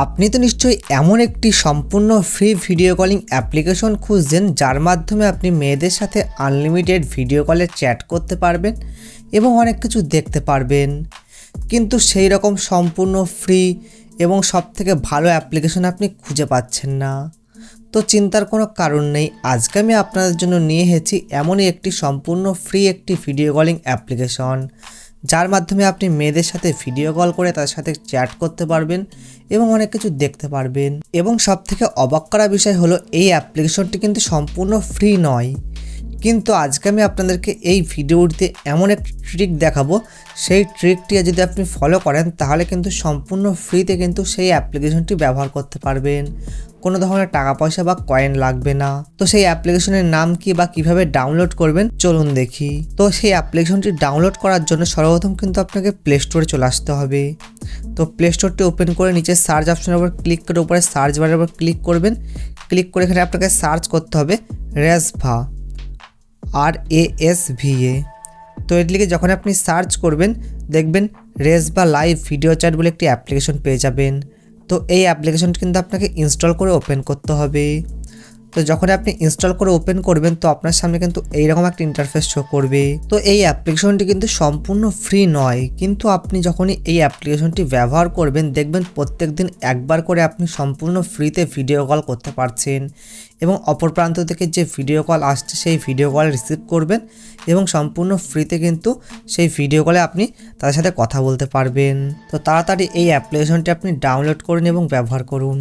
আপনি তো নিশ্চয়ই এমন একটি সম্পূর্ণ ফ্রি ভিডিও কলিং অ্যাপ্লিকেশন খুঁজছেন যার মাধ্যমে আপনি মেয়েদের সাথে আনলিমিটেড ভিডিও কলে চ্যাট করতে পারবেন এবং অনেক কিছু দেখতে পারবেন, কিন্তু সেই রকম সম্পূর্ণ ফ্রি এবং সবথেকে ভালো অ্যাপ্লিকেশন আপনি খুঁজে পাচ্ছেন না। তো চিন্তার কোনো কারণ নেই, আজকে আমি আপনাদের জন্য নিয়ে এসেছি এমনই একটি সম্পূর্ণ ফ্রি একটি ভিডিও কলিং অ্যাপ্লিকেশন যার মাধ্যমে আপনি মেয়েদের সাথে ভিডিও কল করে তাদের সাথে চ্যাট করতে পারবেন এবং অনেক কিছু দেখতে পারবেন। এবং সবথেকে অবাক করা বিষয় হলো এই অ্যাপ্লিকেশনটি কিন্তু সম্পূর্ণ ফ্রি নয়, কিন্তু আজকে আমি আপনাদেরকে এই ভিডিওটিতে এমন একটি ট্রিক দেখাবো, সেই ট্রিকটি যদি আপনি ফলো করেন তাহলে কিন্তু সম্পূর্ণ ফ্রিতে কিন্তু সেই অ্যাপ্লিকেশনটি ব্যবহার করতে পারবেন, কোনো ধরনের টাকা পয়সা বা কয়েন লাগবে না। তো সেই অ্যাপ্লিকেশনের নাম কি বা কিভাবে ডাউনলোড করবেন চলুন দেখি। তো সেই অ্যাপ্লিকেশনটি ডাউনলোড করার জন্য সর্বপ্রথম কিন্তু আপনাকে প্লে স্টোরে চলে আসতে হবে। তো প্লে স্টোরটি ওপেন করে নিচে সার্চ অপশনের উপর ক্লিক করে উপরে সার্চ বারের উপর ক্লিক করবেন। ক্লিক করে এখানে আপনাকে সার্চ করতে হবে রেজভা, RASVA। তো এর লিখে যখন আপনি সার্চ করবেন দেখবেন রেজভা লাইভ ভিডিও চ্যাট বলে একটি অ্যাপ্লিকেশন পেয়ে যাবেন। তো এই অ্যাপ্লিকেশনটি কিন্তু আপনাকে ইনস্টল করে ওপেন করতে হবে। তো যখন আপনি ইনস্টল করে ওপেন করবেন তো আপনার সামনে কিন্তু এইরকম একটা ইন্টারফেস শো করবে। তো এই অ্যাপ্লিকেশনটি কিন্তু সম্পূর্ণ ফ্রি নয়, কিন্তু আপনি যখনই এই অ্যাপ্লিকেশনটি ব্যবহার করবেন দেখবেন প্রত্যেক দিন একবার করে আপনি সম্পূর্ণ ফ্রিতে ভিডিও কল করতে পারছেন এবং অপর প্রান্ত থেকে যে ভিডিও কল আসছে সেই ভিডিও কল রিসিভ করবেন এবং সম্পূর্ণ ফ্রিতে কিন্তু সেই ভিডিও কলে আপনি তাদের সাথে কথা বলতে পারবেন। তো তাড়াতাড়ি এই অ্যাপ্লিকেশনটি আপনি ডাউনলোড করুন এবং ব্যবহার করুন।